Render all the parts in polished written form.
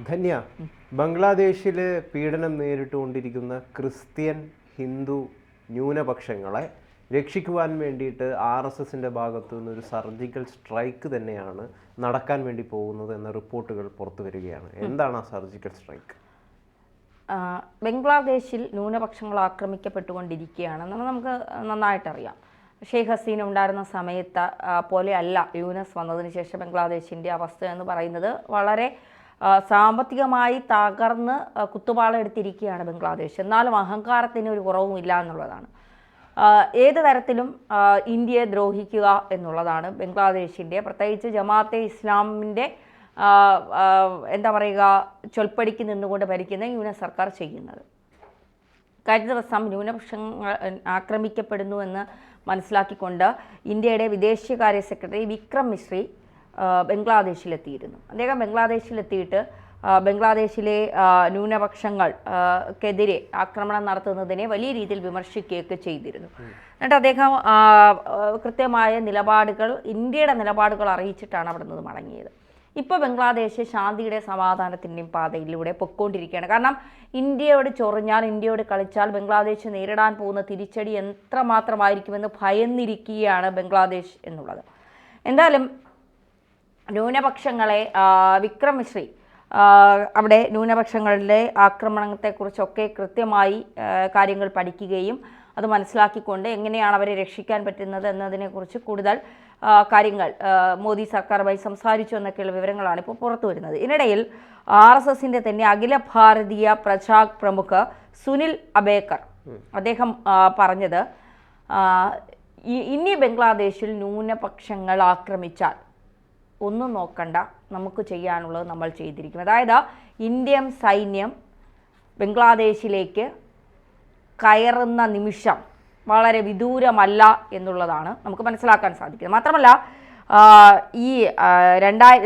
ധന്യ, ബംഗ്ലാദേശിൽ പീഡനം നേരിട്ടുകൊണ്ടിരിക്കുന്ന ക്രിസ്ത്യൻ ഹിന്ദു ന്യൂനപക്ഷങ്ങളെ രക്ഷിക്കുവാൻ വേണ്ടിയിട്ട് RSSൻ്റെ ഭാഗത്തു നിന്നൊരു സർജിക്കൽ സ്ട്രൈക്ക് തന്നെയാണ് നടക്കാൻ വേണ്ടി പോകുന്നത് എന്ന റിപ്പോർട്ടുകൾ പുറത്തു വരികയാണ്. എന്താണ് ആ സർജിക്കൽ സ്ട്രൈക്ക്? ബംഗ്ലാദേശിൽ ന്യൂനപക്ഷങ്ങൾ ആക്രമിക്കപ്പെട്ടുകൊണ്ടിരിക്കുകയാണെന്ന് നമുക്ക് നന്നായിട്ടറിയാം. ഷെയ്ഖ് ഹസീന ഉണ്ടായിരുന്ന സമയത്ത് പോലെ അല്ല യൂനസ് വന്നതിന് ശേഷം ബംഗ്ലാദേശിൻ്റെ അവസ്ഥ എന്ന് പറയുന്നത്. വളരെ സാമ്പത്തികമായി തകർന്ന് കുത്തുപാളെടുത്തിരിക്കുകയാണ് ബംഗ്ലാദേശ്. എന്നാലും അഹങ്കാരത്തിന് ഒരു കുറവുമില്ല എന്നുള്ളതാണ്. ഏത് തരത്തിലും ഇന്ത്യയെ ദ്രോഹിക്കുക എന്നുള്ളതാണ് ബംഗ്ലാദേശിൻ്റെ, പ്രത്യേകിച്ച് ജമാഅത്തെ ഇസ്ലാമിൻ്റെ എന്താ പറയുക, ചൊൽപ്പടിക്ക് നിന്നുകൊണ്ട് ഭരിക്കുന്ന യൂനസ് സർക്കാർ ചെയ്യുന്നത്. കഴിഞ്ഞ ദിവസം ന്യൂനപക്ഷങ്ങൾ ആക്രമിക്കപ്പെടുന്നു എന്ന് മനസ്സിലാക്കിക്കൊണ്ട് ഇന്ത്യയുടെ വിദേശകാര്യ സെക്രട്ടറി വിക്രം മിശ്രി ബംഗ്ലാദേശിലെത്തിയിരുന്നു. അദ്ദേഹം ബംഗ്ലാദേശിലെത്തിയിട്ട് ബംഗ്ലാദേശിലെ ന്യൂനപക്ഷങ്ങൾക്കെതിരെ ആക്രമണം നടത്തുന്നതിനെ വലിയ രീതിയിൽ വിമർശിക്കുകയൊക്കെ ചെയ്തിരുന്നു. എന്നിട്ട് അദ്ദേഹം കൃത്യമായ നിലപാടുകൾ, ഇന്ത്യയുടെ നിലപാടുകൾ അറിയിച്ചിട്ടാണ് അവിടെ നിന്ന് മടങ്ങിയത്. ഇപ്പോൾ ബംഗ്ലാദേശ് ശാന്തിയുടെ സമാധാനത്തിൻ്റെയും പാതയിലൂടെ പൊയ്ക്കൊണ്ടിരിക്കുകയാണ്. കാരണം ഇന്ത്യയോട് ചൊറിഞ്ഞാൽ, ഇന്ത്യയോട് കളിച്ചാൽ ബംഗ്ലാദേശ് നേരിടാൻ പോകുന്ന തിരിച്ചടി എത്രമാത്രമായിരിക്കുമെന്ന് ഭയന്നിരിക്കുകയാണ് ബംഗ്ലാദേശ് എന്നുള്ളത്. എന്തായാലും ന്യൂനപക്ഷങ്ങളെ വിക്രം മിശ്രി അവിടെ ന്യൂനപക്ഷങ്ങളുടെ ആക്രമണത്തെക്കുറിച്ചൊക്കെ കൃത്യമായി കാര്യങ്ങൾ പഠിക്കുകയും അത് മനസ്സിലാക്കിക്കൊണ്ട് എങ്ങനെയാണ് അവരെ രക്ഷിക്കാൻ പറ്റുന്നത് എന്നതിനെക്കുറിച്ച് കൂടുതൽ കാര്യങ്ങൾ മോദി സർക്കാരുമായി സംസാരിച്ചു എന്നൊക്കെയുള്ള വിവരങ്ങളാണ് ഇപ്പോൾ പുറത്തു വരുന്നത്. ഇതിനിടയിൽ RSSൻ്റെ തന്നെ അഖില ഭാരതീയ പ്രചാർ പ്രമുഖ് സുനിൽ അബേക്കർ അദ്ദേഹം പറഞ്ഞത്, ഇനി ബംഗ്ലാദേശിൽ ന്യൂനപക്ഷങ്ങൾ ആക്രമിച്ചാൽ ഒന്നും നോക്കണ്ട, നമുക്ക് ചെയ്യാനുള്ളത് നമ്മൾ ചെയ്തിരിക്കും. അതായത് ഇന്ത്യൻ സൈന്യം ബംഗ്ലാദേശിലേക്ക് കയറുന്ന നിമിഷം വളരെ വിദൂരമല്ല എന്നുള്ളതാണ് നമുക്ക് മനസ്സിലാക്കാൻ സാധിക്കുന്നത്. മാത്രമല്ല ഈ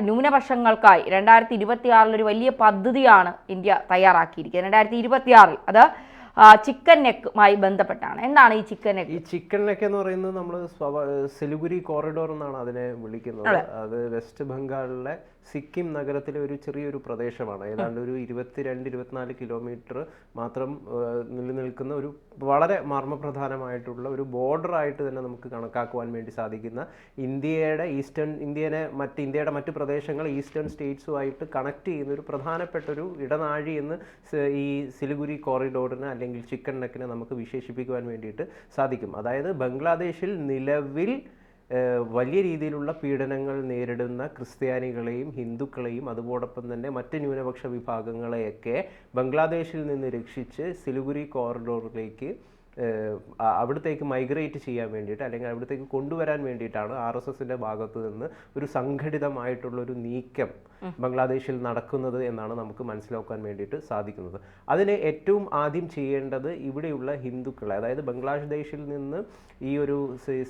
ന്യൂനപക്ഷങ്ങൾക്കായി 2026 ഒരു വലിയ പദ്ധതിയാണ് ഇന്ത്യ തയ്യാറാക്കിയിരിക്കുന്നത്. 2026 അത് ചിക്കൻ നെക്കുമായി ബന്ധപ്പെട്ടാണ്. എന്താണ് ഈ ചിക്കൻ നെക്ക്? ഈ ചിക്കൻ നെക്ക് എന്ന് പറയുന്നത് നമ്മൾ സിലിഗുരി കോറിഡോർ എന്നാണ് അതിനെ വിളിക്കുന്നത്. അത് വെസ്റ്റ് ബംഗാളിലെ സിക്കിം നഗരത്തിലെ ഒരു ചെറിയൊരു പ്രദേശമാണ്. ഏതാണ്ട് ഒരു 22-24 കിലോമീറ്റർ മാത്രം നിലനിൽക്കുന്ന ഒരു വളരെ മർമ്മപ്രധാനമായിട്ടുള്ള ഒരു ബോർഡറായിട്ട് തന്നെ നമുക്ക് കണക്കാക്കുവാൻ വേണ്ടി സാധിക്കുന്ന, ഇന്ത്യയുടെ മറ്റ് പ്രദേശങ്ങൾ ഈസ്റ്റേൺ സ്റ്റേറ്റ്സുമായിട്ട് കണക്ട് ചെയ്യുന്ന ഒരു പ്രധാനപ്പെട്ട ഒരു ഇടനാഴി എന്ന് ഈ സിലിഗുരി കോറിഡോറിന് അല്ലെങ്കിൽ ചിക്കൻ നെക്കിനെ നമുക്ക് വിശേഷിപ്പിക്കുവാൻ വേണ്ടിയിട്ട് സാധിക്കും. അതായത് ബംഗ്ലാദേശിൽ നിലവിൽ വലിയ രീതിയിലുള്ള പീഡനങ്ങൾ നേരിടുന്ന ക്രിസ്ത്യാനികളെയും ഹിന്ദുക്കളെയും അതോടൊപ്പം തന്നെ മറ്റ് ന്യൂനപക്ഷ വിഭാഗങ്ങളെയൊക്കെ ബംഗ്ലാദേശിൽ നിന്ന് രക്ഷിച്ച് സിലിഗുരി കോറിഡോറിലേക്ക് അവിടത്തേക്ക് മൈഗ്രേറ്റ് ചെയ്യാൻ വേണ്ടിയിട്ട് അല്ലെങ്കിൽ അവിടത്തേക്ക് കൊണ്ടുവരാൻ വേണ്ടിയിട്ടാണ് RSSൻ്റെ ഭാഗത്ത് നിന്ന് ഒരു സംഘടിതമായിട്ടുള്ളൊരു നീക്കം ബംഗ്ലാദേശിൽ നടക്കുന്നത് എന്നാണ് നമുക്ക് മനസ്സിലാക്കാൻ വേണ്ടിയിട്ട് സാധിക്കുന്നത്. അതിന് ഏറ്റവും ആദ്യം ചെയ്യേണ്ടത് ഇവിടെയുള്ള ഹിന്ദുക്കളെ, അതായത് ബംഗ്ലാദേശിൽ നിന്ന് ഈ ഒരു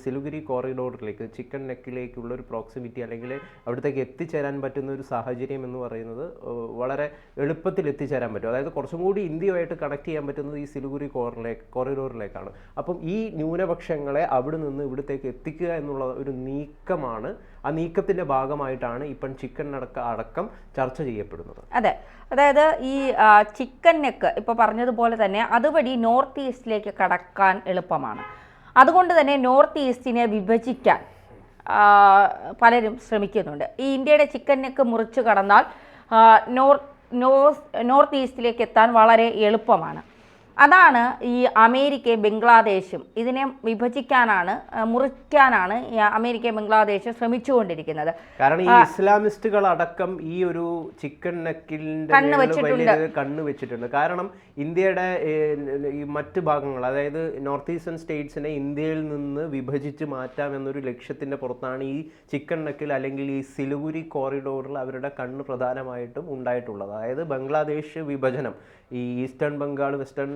സിലിഗുരി കോറിഡോറിലേക്ക് ചിക്കൻ നെക്കിലേക്കുള്ള ഒരു പ്രോക്സിമിറ്റി അല്ലെങ്കിൽ അവിടത്തേക്ക് എത്തിച്ചേരാൻ പറ്റുന്ന ഒരു സാഹചര്യം എന്ന് പറയുന്നത് വളരെ എളുപ്പത്തിൽ എത്തിച്ചേരാൻ പറ്റും. അതായത് കുറച്ചും കൂടി ഇന്ത്യയുമായിട്ട് കണക്ട് ചെയ്യാൻ പറ്റുന്നത് ഈ സിലിഗുരി കോറിഡോറിലേക്കാണ്. അപ്പം ഈ ന്യൂനപക്ഷങ്ങളെ അവിടെ നിന്ന് ഇവിടത്തേക്ക് എത്തിക്കുക എന്നുള്ള ഒരു നീക്കമാണ്. ആ നീക്കത്തിന്റെ ഭാഗമായിട്ടാണ് ഇപ്പം ചിക്കൻ അടക്കം ചർച്ച ചെയ്യപ്പെടുന്നത്. അതെ, അതായത് ഈ ചിക്കൻ നെക്ക് ഇപ്പോൾ പറഞ്ഞതുപോലെ തന്നെ അതുവഴി നോർത്ത് ഈസ്റ്റിലേക്ക് കടക്കാൻ എളുപ്പമാണ്. അതുകൊണ്ട് തന്നെ നോർത്ത് ഈസ്റ്റിനെ വിഭജിക്കാൻ പലരും ശ്രമിക്കുന്നുണ്ട്. ഈ ഇന്ത്യയുടെ ചിക്കൻ നെക്ക് മുറിച്ച് കടന്നാൽ നോർത്ത് ഈസ്റ്റിലേക്ക് എത്താൻ വളരെ എളുപ്പമാണ്. അതാണ് ഈ അമേരിക്കയും ബംഗ്ലാദേശും ഇതിനെ വിഭജിക്കാനാണ്, മുറിക്കാനാണ് അമേരിക്കയും ബംഗ്ലാദേശും ശ്രമിച്ചുകൊണ്ടിരിക്കുന്നത്. കാരണം ഈ ഇസ്ലാമിസ്റ്റുകൾ അടക്കം ഈ ഒരു ചിക്കൻ നെക്കിന്റെ കണ്ണ് വെച്ചിട്ടുണ്ട്. കാരണം ഇന്ത്യയുടെ ഈ മറ്റ് ഭാഗങ്ങൾ, അതായത് നോർത്ത് ഈസ്റ്റേൺ സ്റ്റേറ്റ്സിനെ ഇന്ത്യയിൽ നിന്ന് വിഭജിച്ച് മാറ്റാം എന്നൊരു ലക്ഷ്യത്തിന്റെ പുറത്താണ് ഈ ചിക്കൻ നെക്കിൽ അല്ലെങ്കിൽ ഈ സിലിഗുരി കോറിഡോറിൽ അവരുടെ കണ്ണ് പ്രധാനമായിട്ടും ഉണ്ടായിട്ടുള്ളത്. അതായത് ബംഗ്ലാദേശ് വിഭജനം ഈ ഈസ്റ്റേൺ ബംഗാൾ വെസ്റ്റേൺ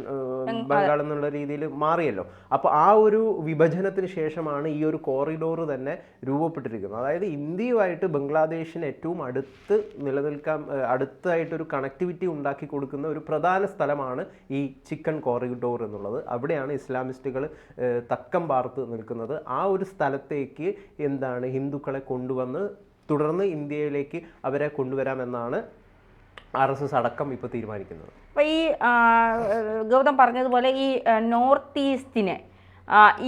ബംഗാൾ എന്നുള്ള രീതിയിൽ മാറിയല്ലോ. അപ്പോൾ ആ ഒരു വിഭജനത്തിന് ശേഷമാണ് ഈ ഒരു കോറിഡോർ തന്നെ രൂപപ്പെട്ടിരിക്കുന്നത്. അതായത് ഇന്ത്യയുമായിട്ട് ബംഗ്ലാദേശിന് ഏറ്റവും അടുത്തായിട്ടൊരു കണക്ടിവിറ്റി ഉണ്ടാക്കി കൊടുക്കുന്ന ഒരു പ്രധാന സ്ഥലമാണ് ഈ ചിക്കൻ കോറിഡോർ എന്നുള്ളത്. അവിടെയാണ് ഇസ്ലാമിസ്റ്റുകൾ തക്കം പാർത്ത് നിൽക്കുന്നത്. ആ ഒരു സ്ഥലത്തേക്ക് ഹിന്ദുക്കളെ കൊണ്ടുവന്ന് തുടർന്ന് ഇന്ത്യയിലേക്ക് അവരെ കൊണ്ടുവരാമെന്നാണ് RSS അടക്കം ഇപ്പോൾ തീരുമാനിക്കുന്നത്. അപ്പോൾ ഈ ഗൗതം പറഞ്ഞതുപോലെ ഈ നോർത്ത് ഈസ്റ്റിനെ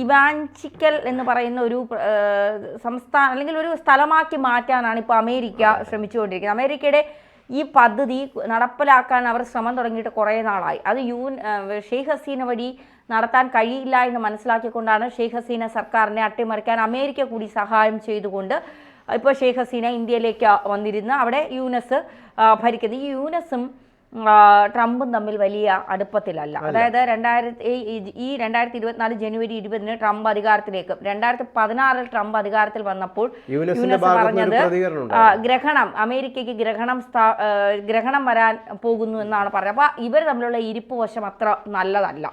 ഇവാഞ്ചിക്കൽ എന്ന് പറയുന്ന ഒരു സംസ്ഥാനം അല്ലെങ്കിൽ ഒരു സ്ഥലമാക്കി മാറ്റാനാണ് ഇപ്പോൾ അമേരിക്ക ശ്രമിച്ചുകൊണ്ടിരിക്കുന്നത്. അമേരിക്കയുടെ ഈ പദ്ധതി നടപ്പിലാക്കാൻ അവർ ശ്രമം തുടങ്ങിയിട്ട് കുറേ നാളായി. അത് ഷെയ്ഖ് ഹസീന വഴി നടത്താൻ കഴിയില്ല എന്ന് മനസ്സിലാക്കിക്കൊണ്ടാണ് ഷെയ്ഖ് ഹസീന സർക്കാരിനെ അട്ടിമറിക്കാൻ അമേരിക്ക കൂടി സഹായം ചെയ്തുകൊണ്ട് ഇപ്പോൾ ഷെയ്ഖ് ഹസീന ഇന്ത്യയിലേക്ക് വന്നിരുന്ന് അവിടെ യൂനസ് ഭരിക്കുന്നത്. ഈ യൂനസും ട്രംപും തമ്മിൽ വലിയ അടുപ്പത്തിലല്ല. അതായത് 2024 ജനുവരി 20 ട്രംപ് അധികാരത്തിലേക്ക് 2016 ട്രംപ് അധികാരത്തിൽ വന്നപ്പോൾ യൂനസ് പറഞ്ഞത് ഗ്രഹണം അമേരിക്കയ്ക്ക് ഗ്രഹണം വരാൻ പോകുന്നു എന്നാണ് പറഞ്ഞത്. അപ്പോൾ ഇവർ തമ്മിലുള്ള ഇരിപ്പ് വശം അത്ര നല്ലതല്ല.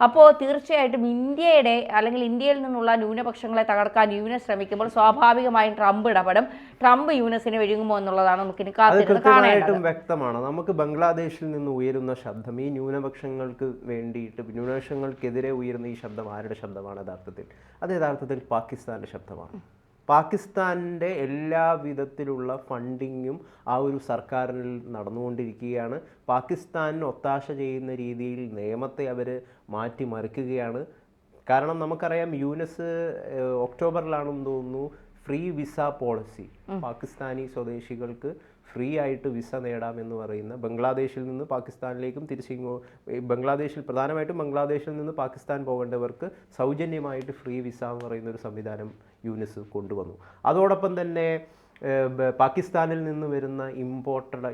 അപ്പോൾ തീർച്ചയായിട്ടും ഇന്ത്യയിൽ നിന്നുള്ള ന്യൂനപക്ഷങ്ങളെ തകർക്കാൻ യൂനസ് ശ്രമിക്കുമ്പോൾ സ്വാഭാവികമായും ട്രംപ് ഇടപെടും. ട്രംപ് യൂനസിനെ വിഴുങ്ങുമോ എന്നുള്ളതാണ് നമുക്ക് കൃത്യമായിട്ടും വ്യക്തമാണ്. നമുക്ക് ബംഗ്ലാദേശിൽ നിന്ന് ഉയരുന്ന ശബ്ദം, ഈ ന്യൂനപക്ഷങ്ങൾക്ക് വേണ്ടിയിട്ട് ന്യൂനപക്ഷങ്ങൾക്കെതിരെ ഉയരുന്ന ഈ ശബ്ദം ആരുടെ ശബ്ദമാണ് യഥാർത്ഥത്തിൽ? അത് യഥാർത്ഥത്തിൽ പാകിസ്ഥാന്റെ ശബ്ദമാണ്. പാകിസ്ഥാൻ്റെ എല്ലാ വിധത്തിലുള്ള ഫണ്ടിങ്ങും ആ ഒരു സർക്കാരിൽ നടന്നുകൊണ്ടിരിക്കുകയാണ്. പാകിസ്ഥാനിന് ഒത്താശ ചെയ്യുന്ന രീതിയിൽ നിയമത്തെ അവർ മാറ്റിമറിക്കുകയാണ്. കാരണം നമുക്കറിയാം യൂനസ് ഒക്ടോബറിലാണെന്ന് തോന്നുന്നു ഫ്രീ വിസ പോളിസി, പാകിസ്ഥാനി സ്വദേശികൾക്ക് ഫ്രീ ആയിട്ട് വിസ നേടാമെന്ന് പറയുന്ന ബംഗ്ലാദേശിൽ നിന്ന് പാകിസ്ഥാനിലേക്കും പ്രധാനമായിട്ടും ബംഗ്ലാദേശിൽ നിന്ന് പാകിസ്ഥാൻ പോകേണ്ടവർക്ക് സൗജന്യമായിട്ട് ഫ്രീ വിസ എന്ന് പറയുന്ന ഒരു സംവിധാനം യൂനസ് കൊണ്ടുവന്നു. അതോടൊപ്പം തന്നെ പാകിസ്ഥാനിൽ നിന്ന് വരുന്ന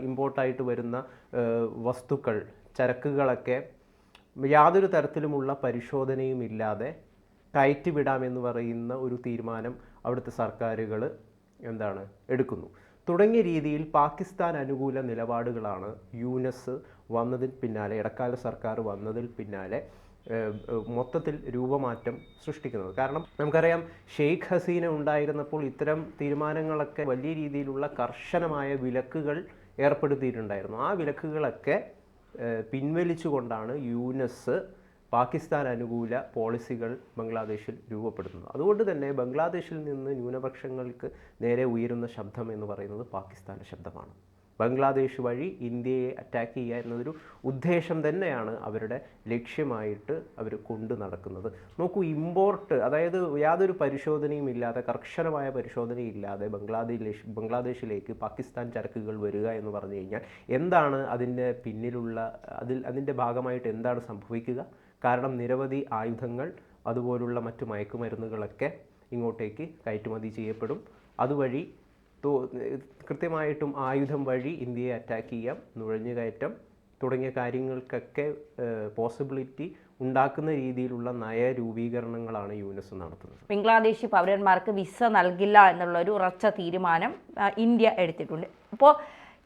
ഇമ്പോർട്ടായിട്ട് വരുന്ന വസ്തുക്കൾ, ചരക്കുകളൊക്കെ യാതൊരു തരത്തിലുമുള്ള പരിശോധനയും ഇല്ലാതെ കയറ്റിവിടാമെന്ന് പറയുന്ന ഒരു തീരുമാനം അവിടുത്തെ സർക്കാരുകൾ എടുക്കുന്നു. തുടങ്ങിയ രീതിയിൽ പാകിസ്ഥാൻ അനുകൂല നിലപാടുകളാണ് യൂനസ് വന്നതിന് പിന്നാലെ, ഇടക്കാല സർക്കാർ വന്നതിൽ പിന്നാലെ മൊത്തത്തിൽ രൂപമാറ്റം സൃഷ്ടിക്കുന്നത്. കാരണം നമുക്കറിയാം ഷെയ്ഖ് ഹസീന ഉണ്ടായിരുന്നപ്പോൾ ഇത്തരം തീരുമാനങ്ങളൊക്കെ വലിയ രീതിയിലുള്ള കർശനമായ വിലക്കുകൾ ഏർപ്പെടുത്തിയിട്ടുണ്ടായിരുന്നു. ആ വിലക്കുകളൊക്കെ പിൻവലിച്ചുകൊണ്ടാണ് യൂനസ് പാകിസ്ഥാൻ അനുകൂല പോളിസികൾ ബംഗ്ലാദേശിൽ രൂപപ്പെടുത്തുന്നത്. അതുകൊണ്ട് തന്നെ ബംഗ്ലാദേശിൽ നിന്ന് ന്യൂനപക്ഷങ്ങൾക്ക് നേരെ ഉയരുന്ന ശബ്ദം എന്ന് പറയുന്നത് പാകിസ്ഥാൻ്റെ ശബ്ദമാണ്. ബംഗ്ലാദേശ് വഴി ഇന്ത്യയെ അറ്റാക്ക് ചെയ്യുക എന്നതൊരു ഉദ്ദേശം തന്നെയാണ് അവരുടെ ലക്ഷ്യമായിട്ട് അവർ കൊണ്ടു നടക്കുന്നത്. നോക്കൂ, ഇമ്പോർട്ട്, അതായത് യാതൊരു പരിശോധനയും ഇല്ലാതെ, കർശനമായ പരിശോധനയില്ലാതെ ബംഗ്ലാദേശിലേക്ക് പാകിസ്ഥാൻ ചരക്കുകൾ വരിക എന്ന് പറഞ്ഞു കഴിഞ്ഞാൽ എന്താണ് അതിൻ്റെ പിന്നിലുള്ള അതിൻ്റെ ഭാഗമായിട്ട് എന്താണ് സംഭവിക്കുക? കാരണം നിരവധി ആയുധങ്ങൾ അതുപോലുള്ള മറ്റു മയക്കുമരുന്നുകളൊക്കെ ഇങ്ങോട്ടേക്ക് കയറ്റുമതി ചെയ്യപ്പെടും. അതുവഴി കൃത്യമായിട്ടും ആയുധം വഴി ഇന്ത്യയെ അറ്റാക്ക് ചെയ്യാം, നുഴഞ്ഞുകയറ്റം തുടങ്ങിയ കാര്യങ്ങൾക്കൊക്കെ പോസിബിലിറ്റി ഉണ്ടാക്കുന്ന രീതിയിലുള്ള നയരൂപീകരണങ്ങളാണ് യൂനസ് നടത്തുന്നത്. ബംഗ്ലാദേശി പൗരന്മാർക്ക് വിസ നൽകില്ല എന്നുള്ള ഒരു ഉറച്ച തീരുമാനം ഇന്ത്യ എടുത്തിട്ടുണ്ട്. അപ്പോൾ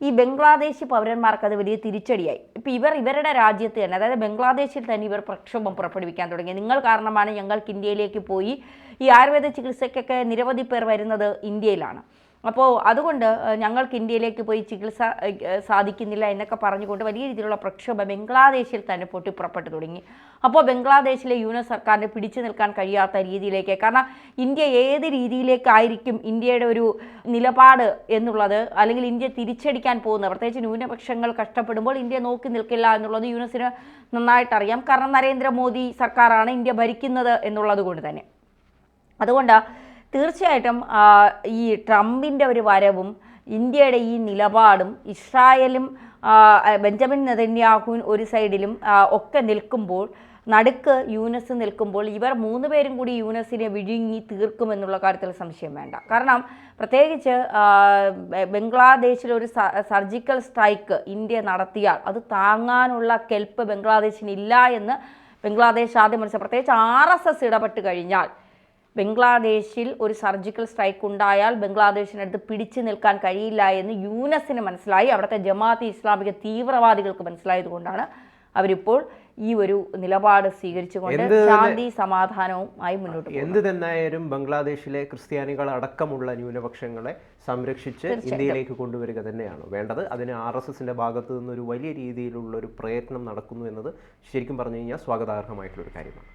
ഈ ബംഗ്ലാദേശി പൗരന്മാർക്ക് അത് വലിയ തിരിച്ചടിയായി. ഇപ്പോൾ ഇവരുടെ രാജ്യത്ത് തന്നെ, അതായത് ബംഗ്ലാദേശിൽ തന്നെ ഇവർ പ്രക്ഷോഭം പുറപ്പെടുവിക്കാൻ തുടങ്ങി. നിങ്ങൾ കാരണമാണ് ഞങ്ങൾക്ക് ഇന്ത്യയിലേക്ക് പോയി ഈ ആയുർവേദ ചികിത്സയ്ക്കൊക്കെ നിരവധി പേർ വരുന്നത് ഇന്ത്യയിലാണ്, അപ്പോൾ അതുകൊണ്ട് ഞങ്ങൾക്ക് ഇന്ത്യയിലേക്ക് പോയി ചികിത്സ സാധിക്കുന്നില്ല എന്നൊക്കെ പറഞ്ഞുകൊണ്ട് വലിയ രീതിയിലുള്ള പ്രക്ഷോഭം ബംഗ്ലാദേശിൽ തന്നെ പൊട്ടിപ്പുറപ്പെട്ടു തുടങ്ങി. അപ്പോൾ ബംഗ്ലാദേശിലെ യൂനസ് സർക്കാരിന് പിടിച്ചു നിൽക്കാൻ കഴിയാത്ത രീതിയിലേക്ക്, കാരണം ഇന്ത്യ ഏത് രീതിയിലേക്കായിരിക്കും ഇന്ത്യയുടെ ഒരു നിലപാട് എന്നുള്ളത്, അല്ലെങ്കിൽ ഇന്ത്യ തിരിച്ചടിക്കാൻ പോകുന്നത്, പ്രത്യേകിച്ച് ന്യൂനപക്ഷങ്ങൾ കഷ്ടപ്പെടുമ്പോൾ ഇന്ത്യ നോക്കി നിൽക്കില്ല എന്നുള്ളത് യൂനസിന് നന്നായിട്ടറിയാം. കാരണം നരേന്ദ്രമോദി സർക്കാരാണ് ഇന്ത്യ ഭരിക്കുന്നത് എന്നുള്ളത് കൊണ്ട് തന്നെ. അതുകൊണ്ട് തീർച്ചയായിട്ടും ഈ ട്രംപിൻ്റെ ഒരു വരവും ഇന്ത്യയുടെ ഈ നിലപാടും ഇസ്രായേലും ബെഞ്ചമിൻ നെതന്യാഹു ഒരു സൈഡിലും ഒക്കെ നിൽക്കുമ്പോൾ, നടുക്ക് യൂനസ് നിൽക്കുമ്പോൾ, ഇവർ മൂന്ന് പേരും കൂടി യൂനസിനെ വിഴുങ്ങി തീർക്കുമെന്നുള്ള കാര്യത്തിൽ സംശയം വേണ്ട. കാരണം പ്രത്യേകിച്ച് ബംഗ്ലാദേശിലൊരു സർജിക്കൽ സ്ട്രൈക്ക് ഇന്ത്യ നടത്തിയാൽ അത് താങ്ങാനുള്ള കെൽപ്പ് ബംഗ്ലാദേശിനില്ല എന്ന് ബംഗ്ലാദേശ് ആദ്യം മനസ്സിലാക്കി. പ്രത്യേകിച്ച് RSS ഇടപെട്ട് കഴിഞ്ഞാൽ ബംഗ്ലാദേശിൽ ഒരു സർജിക്കൽ സ്ട്രൈക്ക് ഉണ്ടായാൽ ബംഗ്ലാദേശിനടുത്ത് പിടിച്ചു നിൽക്കാൻ കഴിയില്ല എന്ന് യൂനസിന് മനസ്സിലായി. അവിടുത്തെ ജമാഅത്തെ ഇസ്ലാമിക തീവ്രവാദികൾക്ക് മനസ്സിലായതുകൊണ്ടാണ് അവരിപ്പോൾ ഈ ഒരു നിലപാട് സ്വീകരിച്ചുകൊണ്ട് ശാന്തി സമാധാനവുമായി മുന്നോട്ട് പോകും. എന്ത് തന്നെയായാലും ബംഗ്ലാദേശിലെ ക്രിസ്ത്യാനികൾ അടക്കമുള്ള ന്യൂനപക്ഷങ്ങളെ സംരക്ഷിച്ച് ഇന്ത്യയിലേക്ക് കൊണ്ടുവരിക തന്നെയാണ് വേണ്ടത്. അതിന് RSSന്റെ ഭാഗത്തു നിന്നൊരു വലിയ രീതിയിലുള്ള ഒരു പ്രയത്നം നടക്കുന്നു എന്നത് ശരിക്കും പറഞ്ഞു കഴിഞ്ഞാൽ സ്വാഗതാർഹമായിട്ടുള്ളൊരു കാര്യമാണ്.